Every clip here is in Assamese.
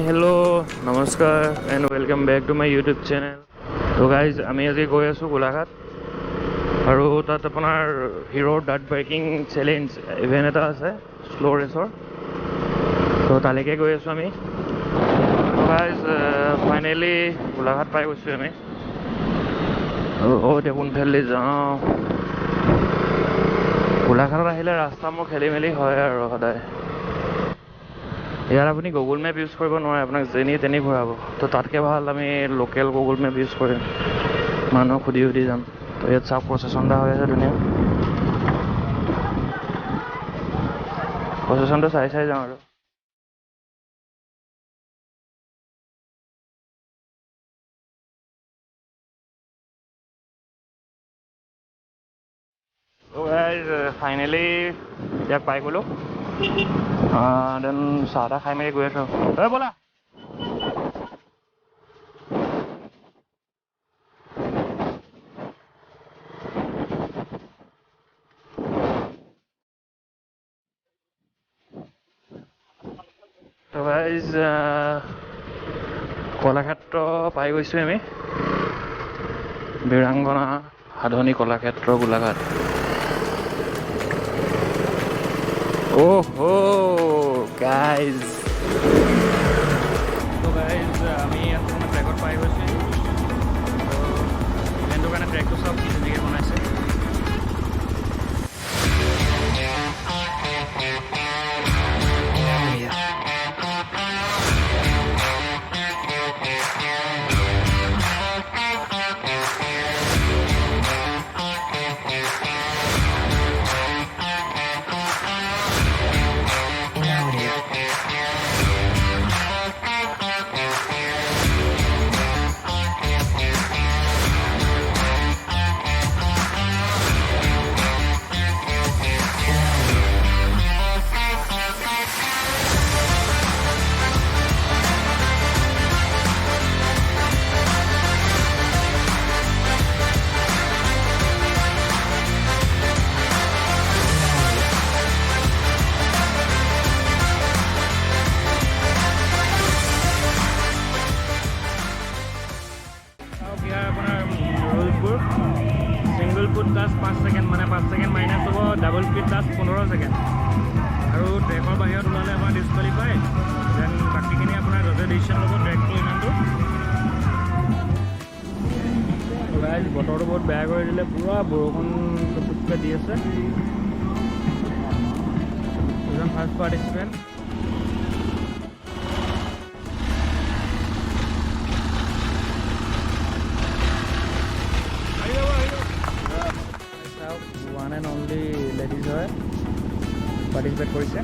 hello, namaskar and welcome back to my YouTube channel. So guys, আমি আজি গৈ আছো গোলাঘাট আৰু তাত আপোনাৰ hero dirt biking challenge event এটা আছে স্লো ৰেচৰ। তো তালৈকে গৈ আছো আমি। তো গাইজ ফাইনেলি গোলাঘাট পাই গৈছো আমি। এতিয়া কোনফালে যাওঁ? গোলাঘাটত আহিলে ৰাস্তা মোৰ খেলি মেলি হয় আৰু সদায়। ইয়াৰ আপুনি গুগল মেপ ইউজ কৰিব নোৱাৰে, আপোনাক যেনি তেনি ঘূৰাব। তো তাতকৈ ভাল আমি লোকেল গুগল মেপ ইউজ কৰিম, মানুহক সুধি সুধি যাম। তো ইয়াত চাওক প্ৰচেছন এটা হৈ আছে ধুনীয়া। প্ৰচেছনটো চাই চাই যাওঁ আৰু। তো গাইজ ফাইনেলি ইয়াক পাই গ'লোঁ। দেন চাহ তাহ খাই মেলি গৈ আছোঁ। ব'লা। তো গাইজ কলাক্ষেত্ৰ পাই গৈছোঁ আমি। বীৰাংগনা সাধনী কলাক্ষেত্ৰ গোলাঘাট। Oh guys, তো গাইজ আমি ইয়াত ট্ৰেকত পাই গৈছোঁ। তো ইভেণ্টটোৰ কাৰণে ট্ৰেকটো চব কি ধুনীয়াকৈ বনাইছে। সিংগল ফুট টাচ 5 সেকেন্ড, মানে 5 সেকেন্ড মাইনাছ হ'ব। Double feet touch 15 second. আৰু ট্ৰেকৰ বাহিৰত ওলালে আমাৰ ডিছকুৱালিফাই। দেন বাকীখিনি আপোনাৰ জজে ডিচিশ্যন ল'ব ট্ৰেকটো ইমানটো। গাইজ বতৰটো বহুত বেয়া কৰি দিলে, পূৰা বৰষুণ টুপটুপকৈ দি আছে। এজন first participant. One and only ladies হয় পাৰ্টিচিপেট কৰিছে।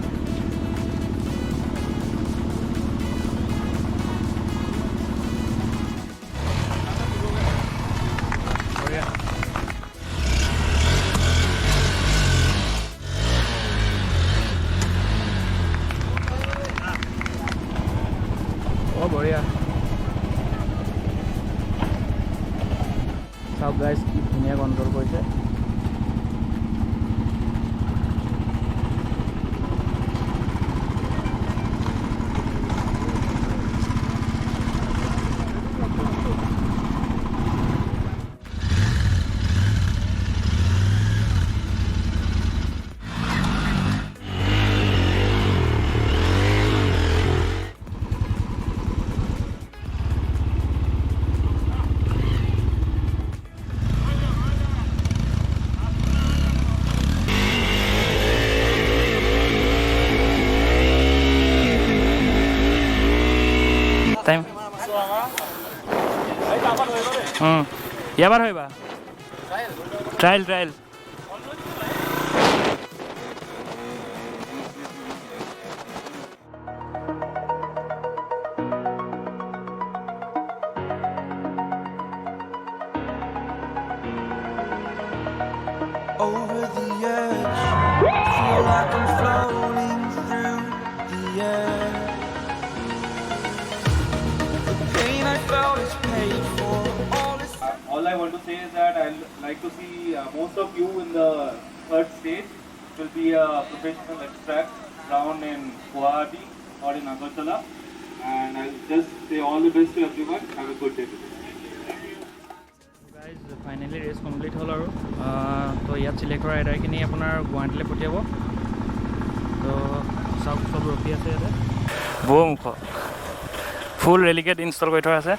বঢ়িয়া। চাওক গাইজ কি ধুনীয়া কণ্ট্ৰল কৰিছে। টাইম ইয়াৰ হইবা trial trial over the edge, feel like I'm floating through the air. The pain I felt is paid for. All I want to say is that I'd like to see most of you in the third stage. It will be a professional extract round in Guwahati or in Agartala. and I'll just say all the best to everyone. Have a good day today. Guys, finally race complete hol aru to yat select kora rider kini apunar Guwahati le potiabo to sob rokhi ase yate boom full relicate install kori thoi ase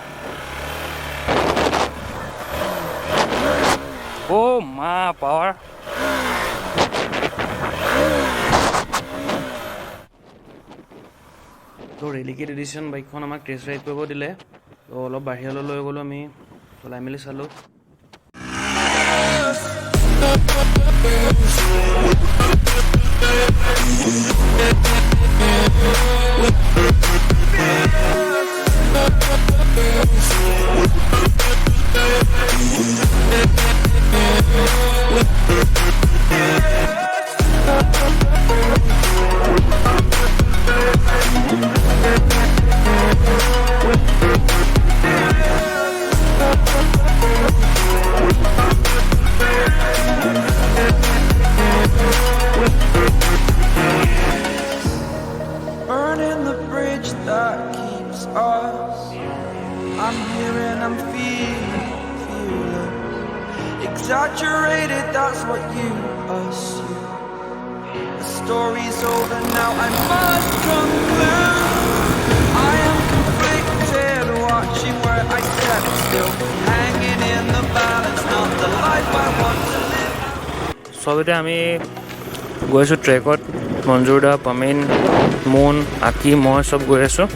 oh ma power তো ৰেলিকেট এডিশ্যন বাইকখন আমাক টেষ্ট ৰাইড কৰিব দিলে তো অলপ বাহিৰলৈ লৈ গ'লোঁ আমি চলাই মেলি চালোঁ Burning the bridge that keeps us. I'm here and I'm feeling exaggerated, that's what you assume. The story's over now, I must conclude. I am conflicted, watching where I step still, hanging in the balance, not the life I want to live. সবতে আমি গৈছোঁ ট্ৰেকত মঞ্জুৰদা পামিন মুন আকি মই সব গৈ আছোঁ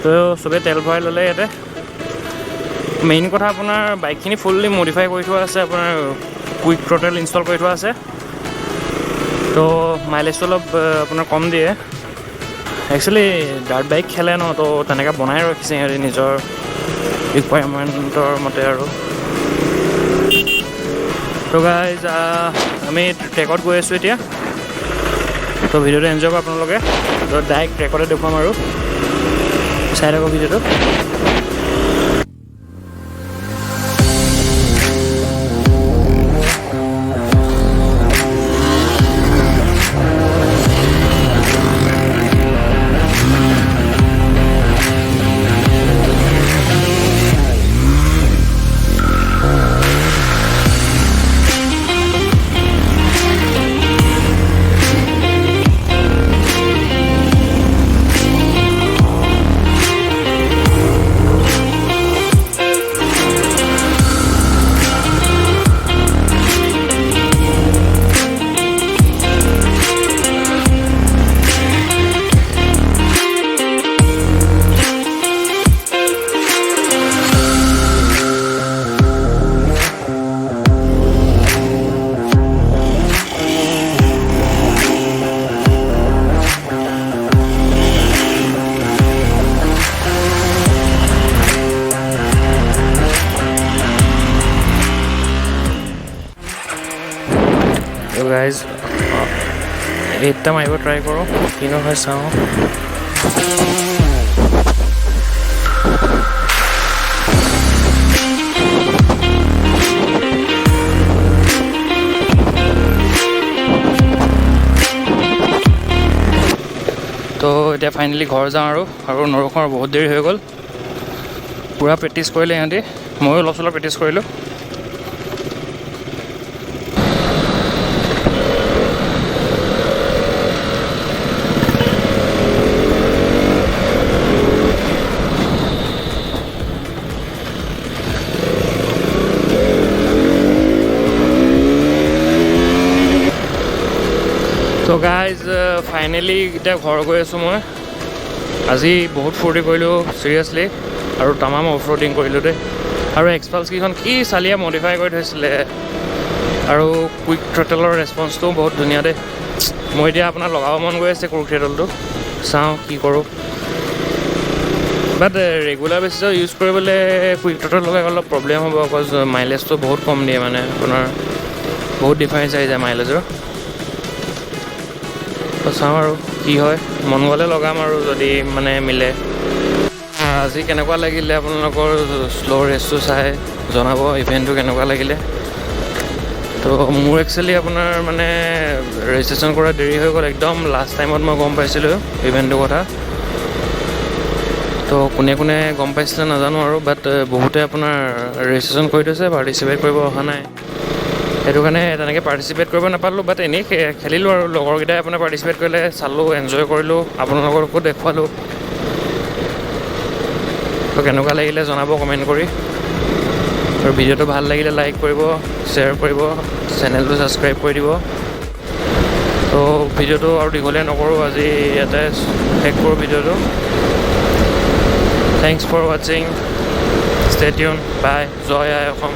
তো সবে তেল ভৰাই ল'লে ইয়াতে মেইন কথা আপোনাৰ বাইকখিনি ফুল্লি মডিফাই কৰি থোৱা আছে আপোনাৰ কুইক থ্ৰটেল ইনষ্টল কৰি থোৱা আছে তো মাইলেজটো অলপ আপোনাৰ কম দিয়ে একচুৱেলি ডাৰ্ট বাইক খেলে ন তো তেনেকৈ বনাই ৰাখিছে সিহঁতে নিজৰ ৰিকুৱাৰমেণ্টৰ মতে আৰু তো গাইজ আমি ট্ৰেকত গৈ আছোঁ এতিয়া তো ভিডিঅ'টো এনজয় কৰক আপোনালোকে তো ডাইৰেক্ট ট্ৰেকতে দেখুৱাম আৰু চাই থাকক ভিডিঅ'টো তো গাইজ এইটা মাৰিব ট্ৰাই কৰোঁ কিনো হয় চাওঁ তো এতিয়া ফাইনেলি ঘৰ যাওঁ আৰু নৰখোৱাৰ বহুত দেৰি হৈ গ'ল পূৰা প্ৰেক্টিছ কৰিলে সিহঁতি ময়ো অলপ চলপ প্ৰেক্টিছ কৰিলোঁ তো গাইজ ফাইনেলি এতিয়া ঘৰ গৈ আছোঁ মই আজি বহুত ফূৰ্তি কৰিলোঁ চিৰিয়াছলি আৰু তামাম অফৰোডিং কৰিলোঁ দেই আৰু এক্সপালছ কেইখন কি চালিয়ে মডিফাই কৰি থৈছিলে আৰু কুইক থ্ৰটেলৰ ৰেছপন্সটোও বহুত ধুনীয়া দেই মই এতিয়া আপোনাৰ লগাব মন গৈ আছে কুৰুক্ষেত্ৰটো চাওঁ কি কৰোঁ বাট ৰেগুলাৰ বেচিছত ইউজ কৰিবলৈ কুইক থ্ৰটেল লগাই অলপ প্ৰব্লেম হ'ব বিকজ মাইলেজটো বহুত কম দিয়ে মানে আপোনাৰ বহুত ডিফাৰেঞ্চ আহি যায় মাইলেজৰ তো তো চাওঁ আৰু কি হয় মন গ'লে লগাম আৰু যদি মানে মিলে আজি কেনেকুৱা লাগিলে আপোনালোকৰ শ্ল' ৰেচটো চাই জনাব ইভেণ্টটো কেনেকুৱা লাগিলে তো মোৰ একচুৱেলি আপোনাৰ মানে ৰেজিষ্ট্ৰেশ্যন কৰা দেৰি হৈ গ'ল একদম লাষ্ট টাইমত মই গম পাইছিলোঁ ইভেণ্টটোৰ কথা তো কোনে কোনে গম পাইছিলে নাজানো আৰু বাট বহুতে আপোনাৰ ৰেজিষ্ট্ৰেশ্যন কৰি থৈছে পাৰ্টিচিপেট কৰিব অহা নাই সেইটো কাৰণে তেনেকৈ পাৰ্টিচিপেট কৰিব নাপালোঁ বাট এনেই খেলিলোঁ আৰু লগৰকেইটাই আপোনাৰ পাৰ্টিচিপেট কৰিলে চালোঁ এনজয় কৰিলোঁ আপোনালোককো দেখুৱালোঁ তো কেনেকুৱা লাগিলে জনাব কমেণ্ট কৰি আৰু ভিডিঅ'টো ভাল লাগিলে লাইক কৰিব শ্বেয়াৰ কৰিব চেনেলটো ছাবস্ক্ৰাইব কৰি দিব তো ভিডিঅ'টো আৰু দীঘলীয়া নকৰোঁ আজি ইয়াতে শেষ কৰোঁ ভিডিঅ'টো থেংকছ ফৰ ৱাচিং ষ্টে টিউন বাই জয় আই অসম